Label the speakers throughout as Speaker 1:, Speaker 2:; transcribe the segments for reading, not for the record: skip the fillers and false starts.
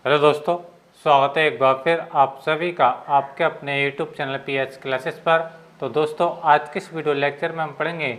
Speaker 1: Hello दोस्तों, स्वागत है एक बार फिर आप सभी का आपके अपने यूट्यूब चैनल पीएच क्लासेस पर। तो दोस्तों, आज के इस वीडियो लेक्चर में हम पढ़ेंगे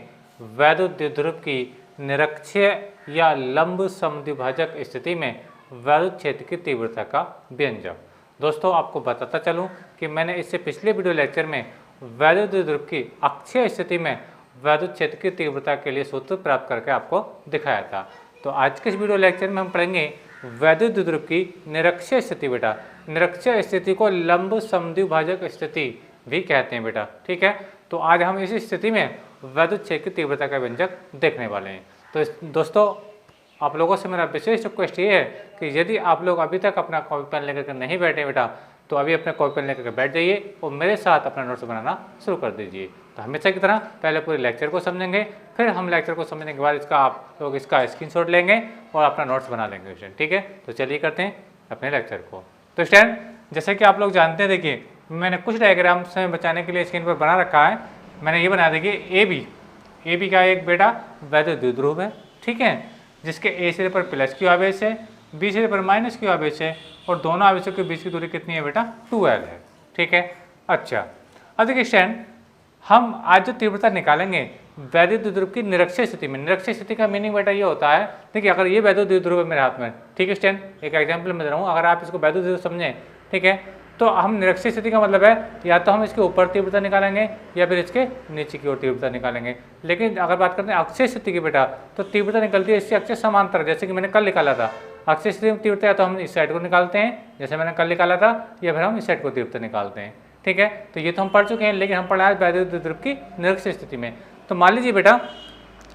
Speaker 1: वैद्युत द्विध्रुव की निरक्षीय या लंब समद्विभाजक स्थिति में वैद्युत क्षेत्र की तीव्रता का व्यंजक। दोस्तों, आपको बताता चलूँ कि मैंने इससे पिछले वीडियो लेक्चर में वैद्युत द्विध्रुव की अक्षीय स्थिति में वैद्युत क्षेत्र की तीव्रता के लिए सूत्र प्राप्त करके आपको दिखाया था। तो आज के इस वीडियो लेक्चर में हम पढ़ेंगे वैद्युत द्विध्रुव की निरक्षीय स्थिति। बेटा, निरक्षीय स्थिति को लंब समद्विभाजक स्थिति भी कहते हैं बेटा, ठीक है। तो आज हम इस स्थिति में वैद्युत क्षेत्र की तीव्रता का व्यंजक देखने वाले हैं। तो दोस्तों, आप लोगों से मेरा विशेष रिक्वेस्ट ये है कि यदि आप लोग अभी तक अपना कॉपी पेन लेकर के नहीं बैठे बेटा, तो अभी अपने कॉपी पेन लेकर के बैठ जाइए और मेरे साथ अपना नोट्स बनाना शुरू कर दीजिए। तो हमेशा की तरह पहले पूरे लेक्चर को समझेंगे, फिर हम लेक्चर को समझने के बाद इसका आप लोग इसका स्क्रीनशॉट लेंगे और अपना नोट्स बना लेंगे स्टूडेंट, ठीक है। तो चलिए करते हैं अपने लेक्चर को। तो स्टूडेंट, जैसे कि आप लोग जानते हैं, देखिए मैंने कुछ डायग्राम से बचाने के लिए स्क्रीन पर बना रखा है। मैंने ये बनाया, देखिए ए बी का एक बेटा वैद्युत द्विध्रुव है, ठीक है, जिसके ए सिरे पर प्लस क्यू आवेश है, बी सिरे पर माइनस क्यू आवेश है और दोनों आवेशों के बीच की दूरी कितनी है बेटा? 2L है, ठीक है। अच्छा, अब देखिए स्टूडेंट, हम आज जो तीव्रता निकालेंगे वैद्युत द्विध्रुव की निरक्षीय स्थिति में। निरक्षीय स्थिति का मीनिंग बेटा ये होता है, देखिए अगर ये वैद्युत द्विध्रुव है मेरे हाथ में, ठीक है स्टूडेंट, एक एग्जाम्पल मैं दे रहा हूँ, अगर आप इसको वैद्युत द्विध्रुव समझें, ठीक है, तो हम निरक्षीय स्थिति का मतलब है या तो हम इसके ऊपर तीव्रता निकालेंगे या फिर इसके नीचे की ओर तीव्रता निकालेंगे। लेकिन अगर बात करते हैं अक्षीय स्थिति की बेटा, तो तीव्रता निकलती है इससे अक्षीय समांतर, जैसे कि मैंने कल निकाला था। अक्षीय स्थिति में तीव्रता या तो हम इस साइड को निकालते हैं जैसे मैंने कल निकाला था, या फिर हम इस साइड को तीव्रता निकालते हैं, ठीक है। तो ये तो हम पढ़ चुके हैं, लेकिन हम पढ़ा है वैद्युत द्विध्रुव की निरक्षीय स्थिति में। तो मान लीजिए बेटा,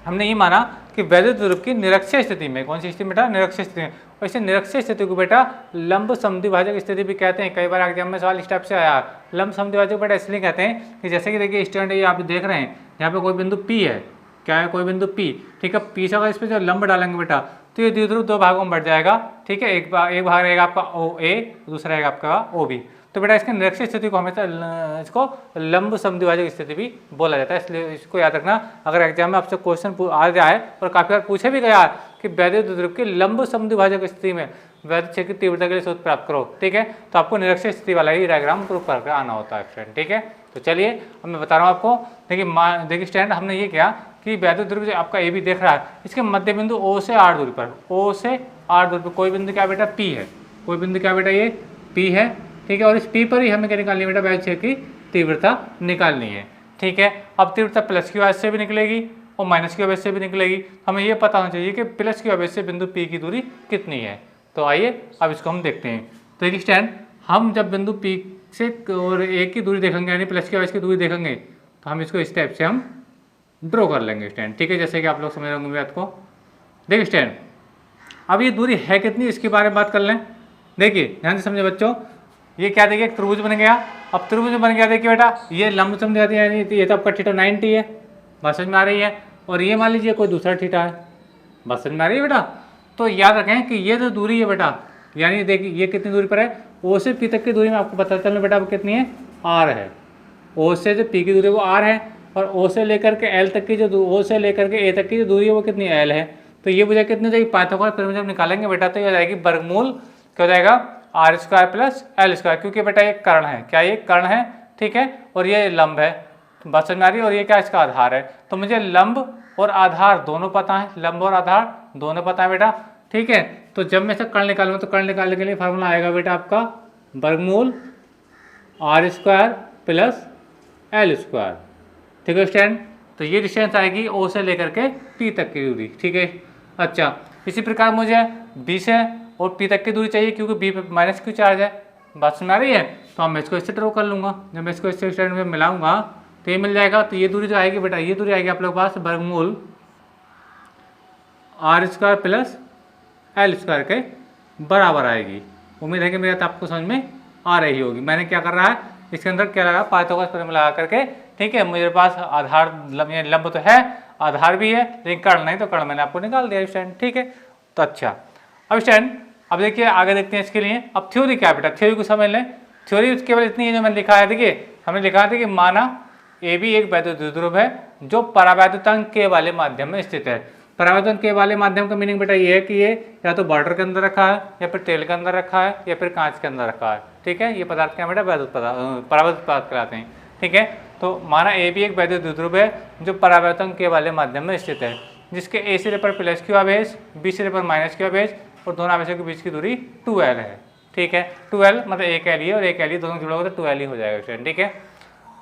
Speaker 1: हमने ये माना कि वैद्युत द्विध्रुव की निरक्षीय स्थिति में, कौन सी स्थिति बेटा? निरक्षीय स्थिति में। वैसे निरक्षीय स्थिति को बेटा लंब समद्विभाजक स्थिति भी कहते हैं। कई बार एग्जाम में सवाल इस टाइप से आया, लंब समद्विभाजक बेटा इसलिए कहते हैं कि जैसे कि देखिए स्टूडेंट, ये आप देख रहे हैं यहाँ पे कोई बिंदु P है, क्या है? कोई बिंदु P, ठीक है। P से अगर इस पर जो लंब डालेंगे बेटा, तो ये द्विध्रुव दो भागों में बढ़ जाएगा, ठीक है। एक भाग रहेगा आपका OA, दूसरा रहेगा आपका OB। तो बेटा इसके निरक्षीय स्थिति को हमेशा इसको लंब समद्विभाजक स्थिति भी बोला जाता है, इसलिए इसको याद रखना। अगर एग्जाम में आपसे क्वेश्चन आ जाए और काफी बार पूछे भी गया कि वैद्युत द्विध्रुव की लंब समद्विभाजक स्थिति में वैद्युत क्षेत्र की तीव्रता के लिए सूत्र प्राप्त करो, ठीक है, तो आपको निरक्षीय स्थिति वाला ही डायग्राम प्रूफ करके आना होता है फ्रेंड, ठीक है। तो चलिए अब मैं बता रहा हूँ आपको। देखिए स्टैंड, हमने ये किया कि वैद्युत द्विध्रुव जो आपका AB देख रहा है, इसके मध्य बिंदु O से R दूरी पर, O से R दूरी पर कोई बिंदु क्या बेटा? P है। कोई बिंदु क्या बेटा? ये P है, ठीक है। और इस P पर ही हमें क्या निकालनी है बेटा? वैद्युत क्षेत्र की तीव्रता निकालनी है, ठीक है। अब तीव्रता प्लस क्यू आवेश से भी निकलेगी और माइनस क्यू आवेश से भी निकलेगी। हमें ये पता होना चाहिए कि प्लस क्यू आवेश से बिंदु P की दूरी कितनी है। तो आइए अब इसको हम देखते हैं। तो एक स्टैंड, हम जब बिंदु P से और A की दूरी देखेंगे, यानी प्लस क्यू आवेश की दूरी देखेंगे, तो हम इसको इस टाइप से हम ड्रॉ कर लेंगे स्टैंड, ठीक है, जैसे कि आप लोग समझ रहे होंगे बात को। देखिए स्टैंड, अब ये दूरी है कितनी, इसके बारे में बात कर लें। देखिए ध्यान से समझे बच्चों, ये क्या देखिए एक त्रिभुज बन गया। अब त्रिभुज बन गया, देखिए बेटा ये लंब समद्विभाजक यानी ये तो आपका थीटा 90 है, बात समझ में आ रही है। और ये मान लीजिए कोई दूसरा थीटा है, बात समझ में आ रही है बेटा। तो याद रखें कि ये जो दूरी है बेटा, यानी देखिए ये कितनी दूरी पर है? O से P तक की दूरी में आपको पता चलना बेटा अब कितनी है? R है। O से जो P की दूरी है वो R है, और O से लेकर के L तक की जो O से लेकर के A तक की जो दूरी है वो कितनी L है। तो ये मुझे कितनी जाएगी? पाइथागोरस थ्योरम जब निकालेंगे बेटा, तो ये हो जाएगी वर्गमूल, क्या हो जाएगा? R² प्लस L², क्योंकि बेटा ये कर्ण है, क्या ये कर्ण है, ठीक है, और ये लंब है, बात समझ में आ रही है। और ये क्या? इसका आधार है। तो मुझे लंब और आधार दोनों पता है, लंब और आधार दोनों पता है बेटा, ठीक है। तो जब मैं इसे कर्ण निकालूंगा, तो कर्ण निकालने के लिए फार्मूला आएगा बेटा आपका वर्गमूल R² प्लस L², ठीक है स्टूडेंट। तो ये डिस्टेंस आएगी O से लेकर के P तक की दूरी, ठीक है। अच्छा, इसी प्रकार मुझे B से और P तक की दूरी चाहिए, क्योंकि B पे माइनस क्यू चार्ज है, बात समझ आ रही है। तो मैं इसको इससे ड्रॉ कर लूँगा, जब मैं इसको इससे स्टैंड में मिलाऊंगा तो ये मिल जाएगा। तो ये दूरी जो आएगी बेटा, ये दूरी आएगी आप लोग पास वर्गमूल R² प्लस L² के बराबर आएगी। उम्मीद है कि मेरी बात आपको समझ में आ रही होगी। मैंने क्या कर रहा है, इसके अंदर क्या लगा? पाइथागोरस थ्योरम लगा करके, ठीक है। मेरे पास आधार लंब तो है, आधार भी है, लेकिन कर्ण नहीं, तो कर्ण मैंने आपको निकाल दिया स्टैंड, ठीक है। तो अच्छा, अब स्टैंड, अब देखिए आगे देखते हैं इसके लिए। अब थ्योरी क्या है बेटा? थ्योरी को समझ लें। थ्योरी केवल इतनी है जो मैंने लिखा है। देखिए हमने लिखा था कि माना AB एक वैद्युत द्विध्रुव है जो परावैद्युतांक K वाले माध्यम में स्थित है। परावर्तन के वाले माध्यम का मीनिंग बेटा ये है कि ये या तो बॉर्डर के अंदर रखा है, या फिर तेल के अंदर रखा है, या फिर कांच के अंदर रखा है। ठीक है, ये पदार्थ क्या बेटा वैद्युत पदार्थ, परावर्तित पदार्थ कहलाते हैं। ठीक है, तो माना ए भी एक वैद्युत द्विध्रुव है जो परावर्तन के वाले माध्यम में स्थित है, जिसके ए सिरे पर प्लस क्यू आवेश, बी सिरे पर माइनस क्यू आवेश और दोनों आवेशों के बीच की दूरी 2L है। ठीक है, 2L मतलब एक L और एक L दोनों जुड़ा होगा तो 2L हो जाएगा स्टूडेंट। ठीक है,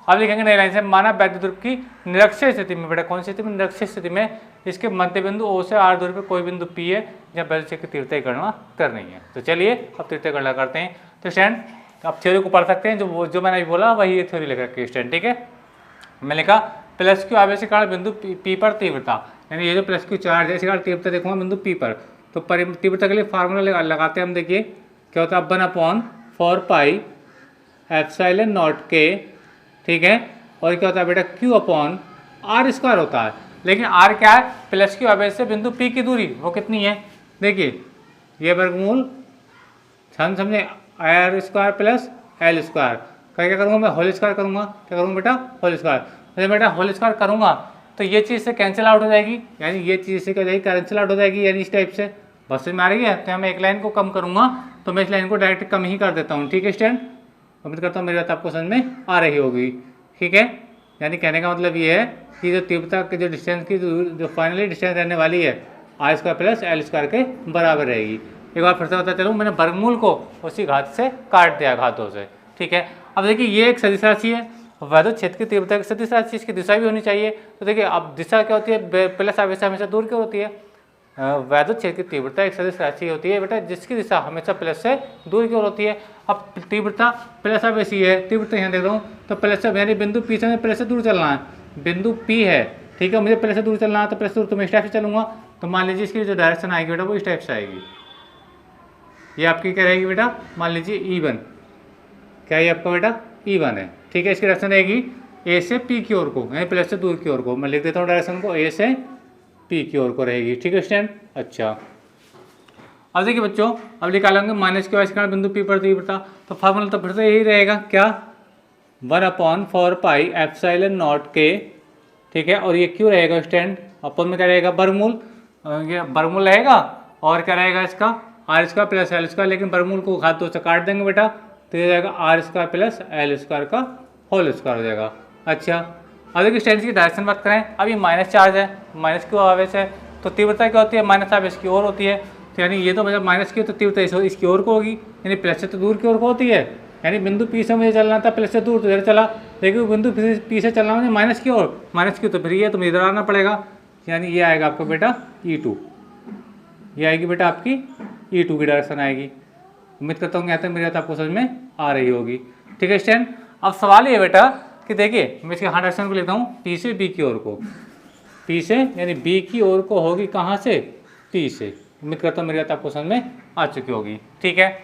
Speaker 1: अब लिखेंगे नई लाइन से, माना वैद्युत ध्रुव की निरक्षीय स्थिति में, बेटा कौन सी स्थिति में, निरक्षीय स्थिति में इसके मध्य बिंदु O से R दूरी पर कोई बिंदु P है जहाँ वैद्युत क्षेत्र की तीव्रता की गणना करनी है। तो चलिए अब तीव्रता की गणना करते हैं। तो स्टूडेंट आप थ्योरी को पढ़ सकते हैं, जो मैंने अभी बोला वही ये थ्योरी लिख रखी है स्टूडेंट। ठीक है, मैं लिखा प्लस क्यू आवेश के कारण बिंदु P पर तीव्रता, यानी ये जो प्लस क्यू चार्ज है इसके कारण तीव्रता देखूंगा बिंदु P पर। तो तीव्रता के लिए फार्मूला लगाते हैं हम। देखिए क्या होता है, 1/4πε0k। ठीक है, और क्या होता है बेटा, Q/r² होता है। लेकिन r क्या है, प्लस क्यू आवेश से बिंदु P की दूरी वो कितनी है, देखिए ये वर्गमूल समझे r² प्लस L²। क्या करूँगा मैं, होल स्क्वायर करूँगा। क्या करूँगा बेटा, होल स्क्वायर। जब बेटा होल स्क्वायर करूँगा तो ये चीज़ से कैंसिल आउट हो जाएगी, यानी ये चीज़ से क्या हो जाएगी, कैंसिल आउट हो जाएगी, यानी इस टाइप से। बस में आ रही है, तो मैं एक लाइन को कम करूँगा तो मैं इस लाइन को डायरेक्ट कम ही कर देता हूँ। ठीक है स्टूडेंट, उम्मीद करता हूँ मेरी बात आपको समझ में आ रही होगी। ठीक है, यानी कहने का मतलब ये है कि जो तीव्रता के जो डिस्टेंस की जो फाइनली डिस्टेंस रहने वाली है r² प्लस L² के बराबर रहेगी। एक बार फिर से बता चलूँ, मैंने वर्गमूल को उसी घात से काट दिया, घातों से। ठीक है, अब देखिए ये एक सदिश राशि है, वैद्युत क्षेत्र की तीव्रता की सदिश राशि, इसकी दिशा भी होनी चाहिए। तो देखिए अब दिशा क्या होती है, प्लस आवेश हमेशा दूर क्यों होती है, वैद्युत क्षेत्र की तीव्रता एक सदिश राशि होती है बेटा जिसकी दिशा हमेशा प्लस से दूर की ओर होती है। अब तीव्रता प्लस आवेशी है, तीव्रता यहाँ देख रहा हूँ तो प्लस से, यानी बिंदु P से मुझे प्लस से दूर चलना है, बिंदु P है। ठीक है, मुझे प्लस से दूर चलना है तो प्लस से दूर तो मैं इस टाइप से चलूंगा। तो मान लीजिए इसकी जो डायरेक्शन आएगी बेटा वो इस टाइप से आएगी। ये आपकी क्या रहेगी बेटा, मान लीजिए E1, क्या ये आपका बेटा E1 है। ठीक है, इसकी डायरेक्शन रहेगी A से P की ओर को, यानी प्लस से दूर की ओर को। मैं लिख देता हूँ डायरेक्शन को, A से P की ओर को रहेगी। ठीक है स्टूडेंट, अच्छा अब देखिए बच्चों, अब निकालेंगे माइनस के वाइस कारण बिंदु P पर तीव्रता। तो फार्मूला तो फिर से यही रहेगा, क्या 1/4πε0k। ठीक है, और ये क्यों रहेगा स्टूडेंट, अपन में क्या रहेगा, वर्गमूल, ये वर्गमूल रहेगा और क्या रहेगा इसका r² प्लस L², लेकिन वर्गमूल को घात 2 से काट देंगे बेटा तो ये जाएगा r² प्लस L² का होल स्क्वायर हो जाएगा। अच्छा अब देखिए स्टूडेंट की डायरेक्शन बात करें, अब ये माइनस चार्ज है, माइनस क्यू आवेश है, तो तीव्रता क्या होती है, माइनस आवेश की ओर होती है। तो यानी ये तो मतलब माइनस की तो तीव्रता इसकी ओर को होगी, यानी प्लस से तो दूर की ओर को होती है। यानी बिंदु P से मुझे चलना था प्लस से दूर, तो इधर चला, लेकिन बिंदु P से चलना मुझे माइनस की ओर, माइनस की तो फिर ये तो मुझे इधर आना पड़ेगा, यानी ये आएगा आपका बेटा E2, ये आएगी बेटा आपकी E2 की डायरेक्शन आएगी। उम्मीद करता हूँ यहाँ तक मेरी बात आपको समझ में आ रही होगी। ठीक है स्टूडेंट, अब सवाल ये बेटा कि देखिए मैं इसके हाँ डायरेक्शन को लिखता हूँ P से B की ओर को, P से यानी B की ओर को होगी कहाँ से, P से। उम्मीद करता हूँ मेरी बात आपको समझ में आ चुकी होगी। ठीक है,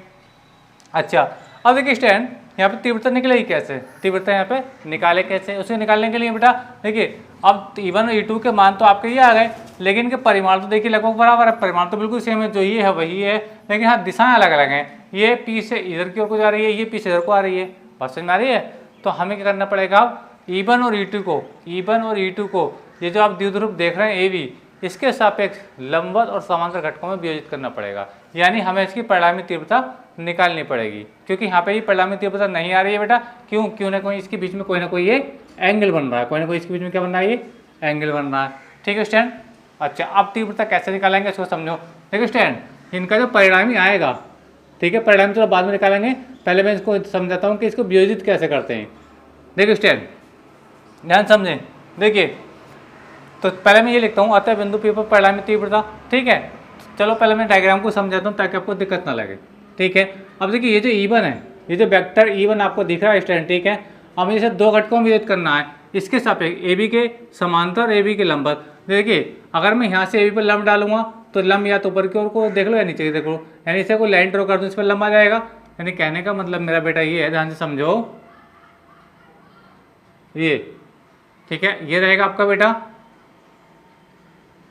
Speaker 1: अच्छा अब देखिए स्टूडेंट यहाँ पे तीव्रता निकलेगी कैसे, तीव्रता यहाँ पे निकाले कैसे, उसे निकालने के लिए बेटा देखिए अब E1 और E2 के मान तो आपके ये आ गए, लेकिन इनके परिमाण तो देखिए लगभग बराबर है, परिमाण तो बिल्कुल सेम है, जो ये है वही है, लेकिन हाँ दिशाएं अलग अलग हैं। ये P से इधर की ओर को जा रही है, ये P से इधर को आ रही है, बात समझ में आ रही है। तो हमें क्या करना पड़ेगा, अब E1 और E2 को ये जो आप द्विध्रुव देख रहे हैं AB, इसके सापेक्ष लंबवत और समांतर घटकों में वियोजित करना पड़ेगा, यानी हमें इसकी परिणामी तीव्रता निकालनी पड़ेगी, क्योंकि यहाँ पे ये परिणामी तीव्रता नहीं आ रही है बेटा, क्यों ना कोई इसके बीच में कोई ना कोई ये एंगल बन रहा है, कोई ना कोई इसके बीच में क्या बन रहा है, ये एंगल बन रहा है। ठीक है स्टूडेंट, अच्छा अब तीव्रता कैसे निकालेंगे इसको समझो। देखिए स्टूडेंट इनका जो परिणामी आएगा, ठीक है परिणामी तो बाद में निकालेंगे, पहले मैं इसको समझाता हूँ कि इसको वियोजित कैसे करते हैं। देखिए स्टूडेंट ध्यान समझें, देखिए तो पहले मैं ये लिखता हूँ अतः बिंदु P पर परिणामी तीव्रता। ठीक है, चलो पहले मैं डायग्राम को समझाता हूँ ताकि आपको दिक्कत ना लगे। ठीक है, अब देखिए ये जो E1 है, ये जो वेक्टर E1 आपको दिख रहा है स्टूडेंट, ठीक है, अब इसे दो घटकों में वियोजित करना है, इसके सापेक्ष AB के समांतर AB के लंबवत। देखिए अगर मैं यहाँ से AB पर लंब डालूंगा तो लंब या तो ऊपर की ओर को देख लो या नीचे की देख लो, यानी इसे कोई लाइन ड्रॉ कर दूँ इस पर लंब आ जाएगा। यानी कहने का मतलब मेरा बेटा ये है, ध्यान से समझो, ये ठीक है ये रहेगा आपका बेटा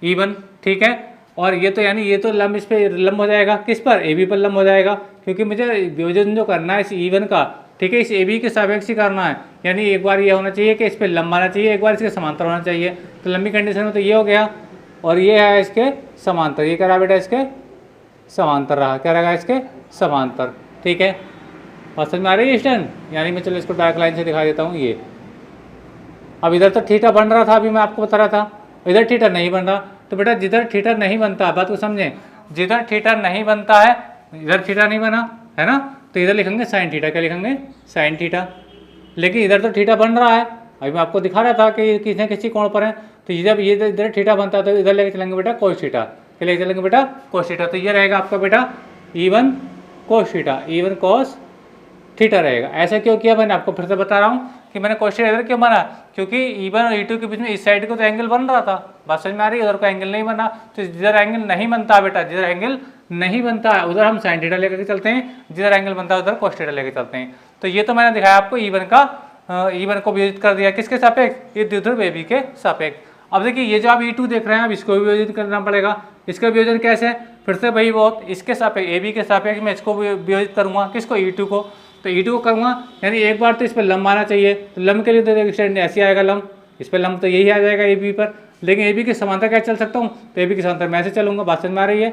Speaker 1: E1। ठीक है, और ये तो यानी ये तो लंब इस पे लंब हो जाएगा, किस पर, AB पर लंब हो जाएगा, क्योंकि मुझे वियोजन जो करना है इस E1 का, ठीक है इस AB के सापेक्ष ही करना है, यानी एक बार ये होना चाहिए कि इस पर लंब आना चाहिए, एक बार इसके समांतर होना चाहिए। तो लंबी कंडीशन में तो ये हो गया, और ये है इसके समांतर, ये क्या रहा बेटा इसके समांतर रहा, क्या रहेगा इसके समांतर। ठीक है, बात समझ में आ रही है स्टूडेंट? यानी मैं चलो इसको डार्क लाइन से दिखा देता हूँ। ये अब इधर तो थीटा बन रहा था, अभी मैं आपको बता रहा था, इधर थीटा नहीं बन रहा। तो बेटा जिधर थीटा नहीं बनता, बात को समझें, जिधर थीटा नहीं बनता है, इधर थीटा नहीं बना है ना, तो इधर लिखेंगे साइन थीटा, क्या लिखेंगे साइन थीटा। लेकिन इधर तो थीटा बन रहा है, अभी मैं आपको दिखा रहा था कि किसी किसी कोण पर है, तो जब ये इधर थीटा बनता है तो इधर लेके चलेंगे बेटा कोस थीटा, क्या लेके चलेंगे बेटा कोस थीटा। तो ये रहेगा आपका बेटा E1 cos theta, E1 cos theta रहेगा। ऐसा क्यों किया, मैंने आपको फिर से बता रहा हूँ कि मैंने कोस थीटा इधर क्यों बना, क्योंकि E1 और E2 के बीच में इस साइड को तो एंगल बन रहा था, बात समझ में आ रही है, उधर को एंगल नहीं बना। तो जिधर एंगल नहीं बनता बेटा, जिधर एंगल नहीं बनता है उधर हम साइन थीटा लेकर के चलते हैं, जिधर एंगल बनता है उधर कोस थीटा लेकर चलते हैं। तो ये तो मैंने दिखाया आपको E1 को वियोजित कर दिया किसके सापेक्ष, ये द्विध्रुव AB के सापेक्ष। अब देखिए ये जो आप E2 देख रहे हैं, अब इसको भी वियोजित करना पड़ेगा। इसका वियोजन कैसे, फिर से वही बहुत, इसके सापेक्ष AB के सापेक्ष मैं इसको वियोजित करूंगा, किसको E2 को, तो E2 को करूँगा, यानी एक बार तो इस पर लंब आना चाहिए। तो लंब के लिए तो स्टैंड ऐसे आएगा लंब, इस पर लंब तो यही आ जाएगा AB पर, लेकिन AB के समांतर क्या चल सकता हूँ, तो AB के समांतर मैं ऐसे चलूँगा। बात समझ में आ रही है,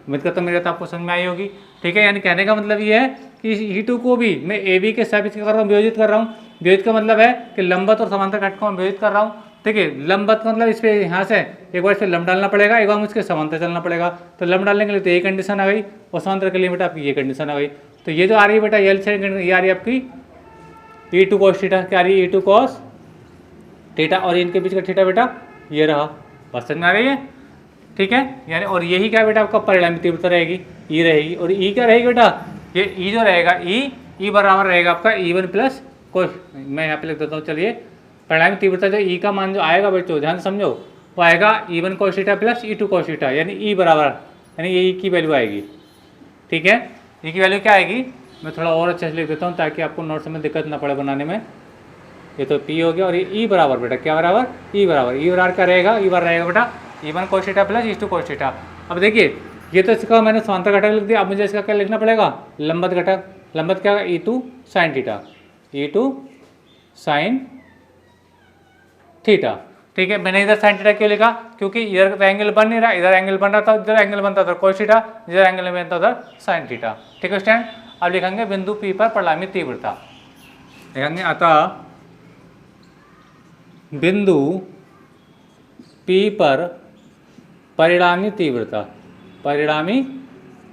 Speaker 1: उम्मीद करता हूँ मेरी बात आपको समझ में आई होगी। ठीक है, यानी कहने का मतलब ये है कि E2 को भी मैं AB के सापेक्ष कर रहा हूँ, वियोजित कर रहा हूँ। वियोजित का मतलब है कि लंबवत और समांतर घटक को मैं वियोजित कर रहा हूँ। ठीक है, लंबवत का मतलब इस पर यहाँ से एक बार इस पर लंब डालना पड़ेगा, एक बार मुझे समांतर चलना पड़ेगा। तो लंब डालने के लिए तो ये कंडीशन आ गई, और समांतर के लिए बेटा आपकी ये कंडीशन आ गई। तो ये जो आ रही है बेटा L से ये आ रही है आपकी E2 cos थीटा, क्या आ रही है E2 cos थीटा, और इनके बीच का थीटा बेटा ये रहा। बात समझ में आ रही है? ठीक है, यानी और यही क्या बेटा आपका परिणामी तीव्रता रहेगी, E रहेगी। और E क्या रहेगी बेटा, ये E जो रहेगा E बराबर रहेगा आपका E1 प्लस कोस, मैं यहाँ पे लिख देता हूँ, चलिए परिणामी तीव्रता जो E का मान जो आएगा बच्चों ध्यान समझो, वो आएगा E1 cos theta plus E2 cos theta, यानी E बराबर, यानी ये E की वैल्यू आएगी। ठीक है, E की वैल्यू क्या आएगी, मैं थोड़ा और अच्छे से लिख देता हूँ ताकि आपको नोट्स में दिक्कत ना पड़े बनाने में। ये तो P हो गया, और ये E बराबर बेटा क्या बराबर, E बराबर क्या रहेगा, E बराबर रहेगा बेटा E1 cos theta plus E2 cos theta. अब देखिए ये तो इसका मैंने समांतर घटक लिख दिया, अब मुझे इसका क्या लिखना पड़ेगा, लंबवत घटक। लंबवत क्या E2 sin theta, E2 sin theta. ठीक है, मैंने इधर sin थीटा क्यों लिखा, क्योंकि इधर एंगल बन नहीं रहा, इधर एंगल बन रहा था, इधर एंगल बनता था cos थीटा, जिधर एंगल नहीं बनता उधर sin थीटा। ठीक है स्टूडेंट, अब लिखेंगे बिंदु P पर परिणामी तीव्रता, लिखेंगे अतः बिंदु P पर परिणामी तीव्रता, परिणामी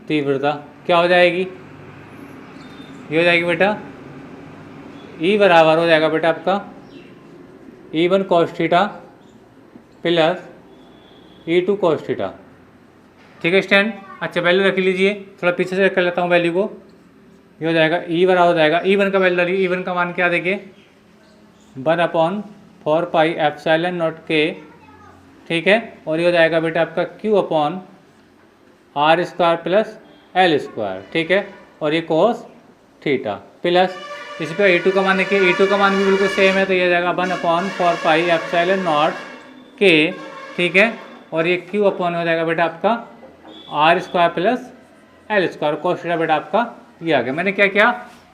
Speaker 1: तीव्रता क्या हो जाएगी, ये हो जाएगी बेटा E बराबर हो जाएगा बेटा आपका E1 cos theta plus E2 cos theta. ठीक है स्टैंड, अच्छा वैल्यू रख लीजिए, थोड़ा पीछे से कर लेता हूँ वैल्यू को। ये हो जाएगा E बराबर हो जाएगा E1 का वैल्यू डालिए, E1 का मान क्या देखिए 1/4 पाई एप्सिलॉन नॉट K। ठीक है, और ये हो जाएगा बेटा आपका Q/r² प्लस L²। ठीक है, और ये cos थीटा प्लस इस पर E2 का मान देखिए, E2 का मान भी बिल्कुल सेम है, तो ये हो जाएगा 1/4 पाई एप्सिलॉन नॉट K। ठीक है, और ये Q अपॉन हो जाएगा बेटा आपका r² plus L², cos theta बेटा आपका ये आ गया। मैंने क्या किया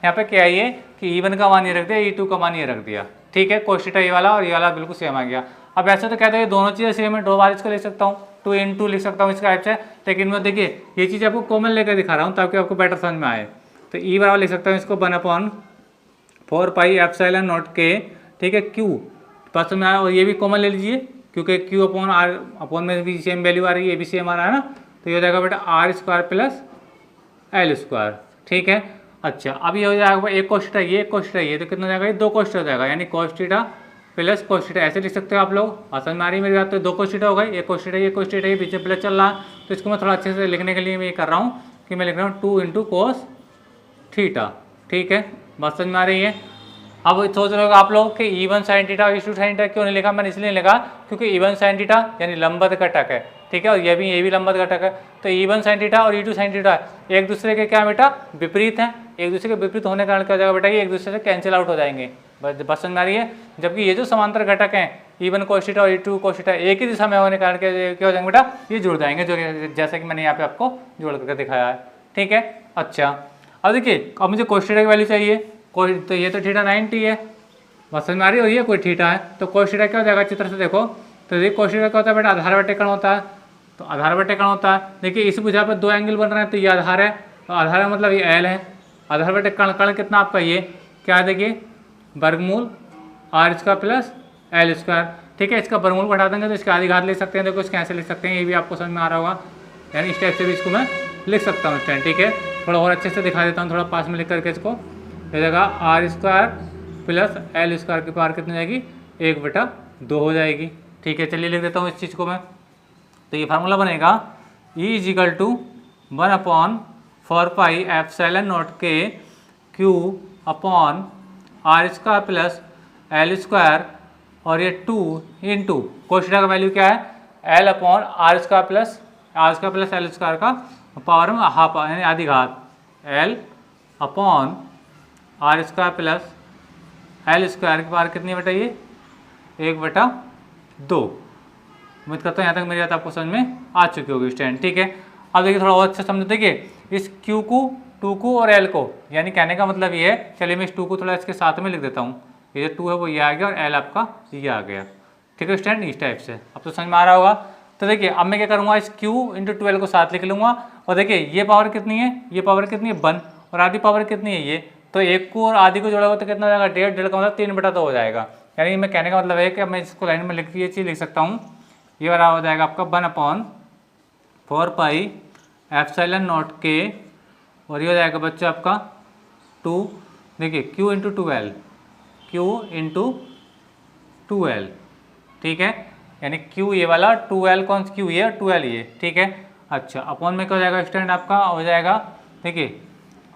Speaker 1: यहाँ पे, क्या ये कि E1 का मान ये रख दिया, E2 का मान ये रख दिया। ठीक है, cos थीटा ये वाला और ये वाला बिल्कुल सेम आ गया। अब ऐसे तो कहते हैं दोनों चीज़ें सेम है, दो बार इसको लिख सकता हूँ, 2 × 2 लिख सकता हूँ इसका टाइप से, लेकिन मैं देखिए ये चीज़ आपको कॉमन लेकर दिखा रहा हूँ ताकि आपको बेटर समझ में आए। तो E बराबर लिख सकता हूँ इसको 1/4 पाई एप्सिलॉन नॉट K। ठीक है, Q पास में आया, और ये भी कॉमन ले लीजिए क्योंकि Q अपॉन R अपॉन में भी सेम वैल्यू आ रही है, ये भी सेम आ रहा है ना, तो ये हो जाएगा बेटा r² प्लस L²। ठीक है, अच्छा अब ये हो जाएगा एक cos थीटा ये, एक cos थीटा ये, तो कितना हो जाएगा, ये 2 cos थीटा हो जाएगा, यानी cos theta plus cos theta ऐसे लिख सकते हो आप लोग। आसान में आ रही है मेरी बात, तो 2 cos थीटा हो गई, एक cos थीटा ये cos थीटा ये पीछे प्लस चल रहा है, तो इसको मैं थोड़ा अच्छे से लिखने के लिए मैं ये कर रहा हूँ कि मैं लिख रहा हूँ 2 × cos थीटा। ठीक है, बात समझ में आ रही है। अब सोच रहे हो आप लोग कि E1 sin थीटा और E2 sin थीटा क्यों नहीं लिखा, मैंने इसलिए लिखा क्योंकि E1 sin थीटा यानी लंबवत घटक है। ठीक है, और ये भी लंबवत घटक है, तो E1 sin थीटा और E2 sin थीटा एक दूसरे के क्या बेटा विपरीत हैं, एक दूसरे के विपरीत होने के कारण क्या हो जाएगा बेटा, ये एक दूसरे से कैंसिल आउट हो जाएंगे। बस समझ में आ रही है। जबकि ये जो समांतर घटक हैं E1 cos थीटा और E2 cos थीटा एक ही दिशा में होने के कारण क्या हो जाएंगे बेटा, ये जुड़ जाएंगे, जो जैसे कि मैंने यहाँ पे आपको जोड़ करके दिखाया है। ठीक है, अच्छा अब देखिए अब मुझे cos थीटा की वैल्यू चाहिए, तो ये तो थीटा 90 है, बस समझ में आ रही है, और ये कोई थीटा है, तो cos थीटा क्या हो जाएगा, चित्र से देखो तो देखिए कोशिका क्या होता है बेटा, आधार बटे कण होता है, तो आधार बटे कण होता है। देखिए इस भुजा पर 2 एंगल बन रहे हैं, तो ये आधार है, तो आधार का मतलब ये एल है। आधार बटे कण, कण कितना आपका ये क्या है, देखिए वर्गमूल R square plus L square. ठीक है, इसका वर्गमूल बढ़ा देंगे तो इसका आधी घात लिख सकते हैं, देखो इसके ऐसे लिख सकते हैं, ये भी आपको समझ में आ रहा होगा, यानी इस टाइप से भी इसको मैं लिख सकता हूँ स्टैंड। ठीक है, थोड़ा और अच्छे से दिखा देता हूँ, थोड़ा पास में लिख करके इसको, ये जगह R square plus L square की पावर कितनी जाएगी, 1/2 हो जाएगी। ठीक है, चलिए लिख देता हूँ इस चीज़ को मैं। तो ये फार्मूला बनेगा E = 1/4πε0 Q upon R square plus L square, और ये 2 इंटू कोशिका का वैल्यू क्या है, L upon R square plus L square का पावर में हाफ यानी आधी घात, L upon R square plus L square की पावर कितनी बताइए, 1/2। उम्मीद करता हूँ यहाँ तक मेरी बात आपको समझ में आ चुकी होगी स्टैंड। ठीक है, अब देखिए थोड़ा और अच्छा समझो। देखिए इस Q को, 2 को और L को, यानी कहने का मतलब ये है, चलिए मैं इस 2 को थोड़ा इसके साथ में लिख देता हूँ, ये जो 2 है वो ये आ गया और L आपका ये आ गया। ठीक है स्टैंड, इस टाइप से अब तो समझ में आ रहा होगा। तो देखिए अब मैं क्या करूँगा, इस Q × 2L को साथ लिख लूँगा, और देखिए ये पावर कितनी है, ये पावर कितनी है 1, और आधी पावर कितनी है ये, तो 1 को और आधी को जोड़ा तो कितना हो जाएगा, 1.5 का मतलब 3/2 हो जाएगा। यानी मैं कहने का मतलब है कि मैं इसको लाइन में लिख ये चीज़ लिख सकता हूँ, ये वाला हो जाएगा आपका 1/4πε0 K, और ये हो जाएगा बच्चों आपका 2, देखिए Q × 2L। ठीक है, यानी Q ये वाला, 2L कौन सा Q ये, 2L ये। ठीक है, अच्छा अपॉन में क्या हो जाएगा स्टैंड आपका, हो जाएगा देखिए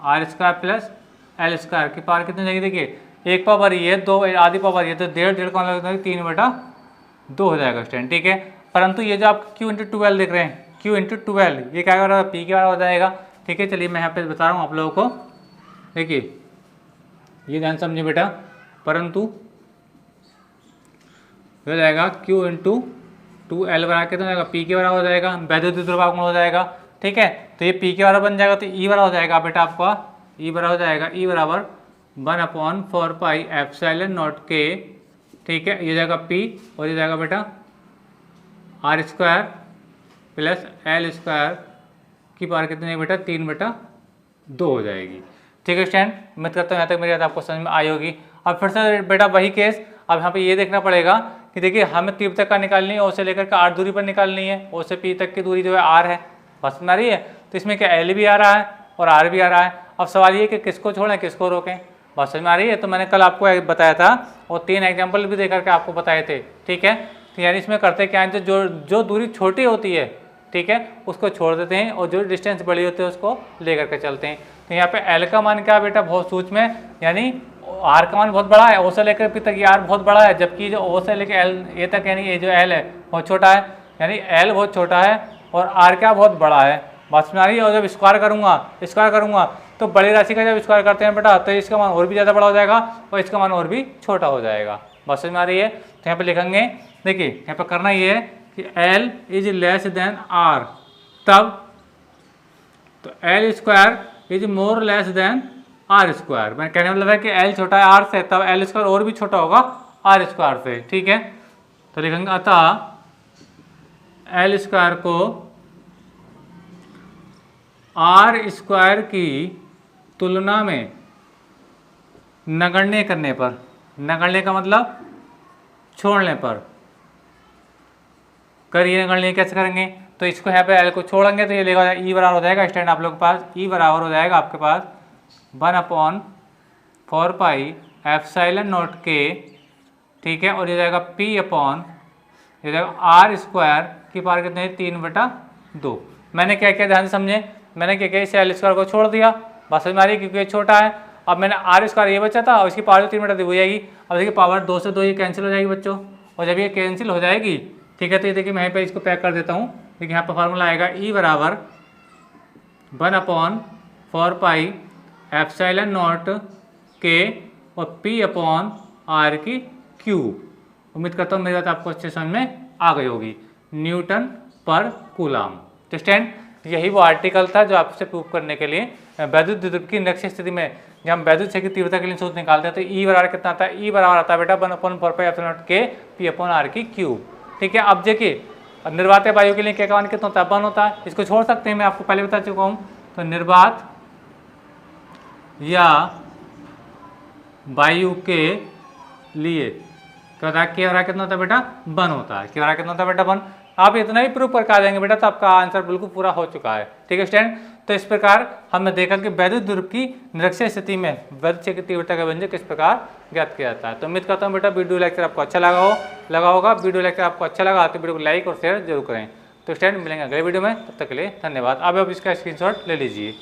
Speaker 1: R square plus L square की पावर कितनी जाएगी, देखिए 1 पावर ये, 2 आधी पावर ये, तो 1.5 का मतलब 3/2 हो जाएगा स्टैंड। ठीक है, परंतु ये जो आप Q × 2L देख रहे हैं, Q × 2L ये क्या कर रहा है, P के बारे हो जाएगा। ठीक है, चलिए मैं यहाँ पे बता रहा हूँ आप लोगों को, देखिए ये ध्यान समझिए बेटा, परंतु हो जाएगा Q × 2L बराबर कितना हो जाएगा, P के बराबर हो जाएगा, वैद्युत द्रव्यमान हो जाएगा। ठीक है, तो ये P के बराबर बन जाएगा, तो E बराबर हो जाएगा बेटा आपका, E बराबर हो जाएगा, E बराबर 1/4πε0 K। ठीक है, ये जाएगा P, और ये जाएगा बेटा R square plus L square की पावर कितनी है बेटा, 3/2 हो जाएगी। ठीक है स्टैंड, मैं करता हूँ यहाँ तक मेरी बात आपको समझ में आई होगी। अब फिर से बेटा वही केस, अब यहाँ पे ये देखना पड़ेगा कि देखिए हमें तीव्रता का निकालनी है, ओ से लेकर के 8 दूरी पर निकालनी है, ओ से P तक की दूरी जो है R है, बस में आ रही है। तो इसमें क्या L भी आ रहा है और R भी आ रहा है। अब सवाल ये कि किसको छोड़ें किसको रोकें, बात समझ में आ रही है। तो मैंने कल आपको बताया था और 3 एग्जाम्पल भी दे करके आपको बताए थे। ठीक है, तो यानी इसमें करते क्या है, जो दूरी छोटी होती है, ठीक है, उसको छोड़ देते हैं, और जो डिस्टेंस बड़ी होती है उसको लेकर के चलते हैं। तो यहाँ पे L का मान क्या है बेटा, बहुत सूक्ष्म है, यानी R का मान बहुत बड़ा है, O से लेकर P तक ये R बहुत बड़ा है, जबकि जो O से लेकर L ए तक यानी ये जो L है बहुत छोटा है, यानी L बहुत छोटा है और R क्या बहुत बड़ा है। बात समझ आ रही है। और जब स्क्वायर करूँगा तो बड़ी राशि का जब स्क्वायर करते हैं बेटा, तो इसका मान और भी ज़्यादा बड़ा हो जाएगा और इसका मान और भी छोटा हो जाएगा। बात समझ में आ रही है। तो यहाँ पे लिखेंगे, देखिए यहाँ पे करना ये है कि L is less than R, तब तो L square is more less than R square. मैं कहने मतलब है कि L छोटा है R से, तब L स्क्वायर और भी छोटा होगा R स्क्वायर से। ठीक है, तो लिखेंगे अतः L स्क्वायर को R स्क्वायर की तुलना में नगण्य करने पर, नगण्य का मतलब छोड़ने पर, करिए नगण्य कैसे करेंगे, तो इसको यहाँ पे L को छोड़ेंगे तो ये लेगा E बराबर हो जाएगा स्टैंड आप लोग के पास, E बराबर हो जाएगा आपके पास 1/4πε0 K। ठीक है, और ये जाएगा P अपॉन ये जाएगा R स्क्वायर की पावर कितने है 3/2। मैंने क्या किया ध्यान से समझे, मैंने क्या किया, इसे L स्क्वायर को छोड़ दिया, बस समझ में आ रही है, क्योंकि ये छोटा है। अब मैंने R स्क्वायर ये बचा था और इसकी पावर 3/2 हो जाएगी। अब देखिए पावर 2 से 2 ये कैंसिल हो जाएगी बच्चों, और जब ये कैंसिल हो जाएगी, ठीक है, तो ये देखिए मैं यहाँ पे इसको पैक कर देता हूँ। देखिए यहाँ पर फार्मूला आएगा E बराबर 1/4πε0 K और P अपॉन R की क्यूब। उम्मीद करता हूँ मेरी बात आपको अच्छे समझ में आ गई होगी, न्यूटन पर कूलाम। तो स्टैंड यही वो आर्टिकल था जो आपसे प्रूव करने के लिए वैद्युत द्विध्रुव की निरक्षीय स्थिति में जब हम वैद्युत क्षेत्र की तीव्रता के लिए सूत्र निकालते हैं तो E बराबर कितना आता है, E बराबर आता है बेटा 1/4πε0 K P अपॉन R की क्यूब। ठीक है। अब देखिए निर्वात वायु के लिए क्या मान कितना होता है, 1 होता है। इसको छोड़ सकते हैं, मैं आपको पहले बता चुका हूँ। तो निर्वात या वायु के लिए क्या होता है, के कितना होता है बेटा, 1 होता है। के कितना होता है बेटा, 1। आप इतना ही प्रूव करके आ जाएंगे बेटा, तो आपका आंसर बिल्कुल पूरा हो चुका है। ठीक है स्टूडेंट, तो इस प्रकार हमने देखा कि वैद्युत ध्रुव की निरक्षीय स्थिति में वैद्युत क्षेत्र की तीव्रता का व्यंजक किस प्रकार ज्ञात किया जाता है। तो उम्मीद करता हूँ बेटा वीडियो लेक्चर आपको अच्छा लगा होगा। वीडियो लेक्चर आपको अच्छा लगा तो वीडियो को लाइक और शेयर जरूर करें। तो स्टूडेंट मिलेंगे अगले वीडियो में, तब तक के लिए धन्यवाद। अब आप इसका स्क्रीनशॉट ले लीजिए।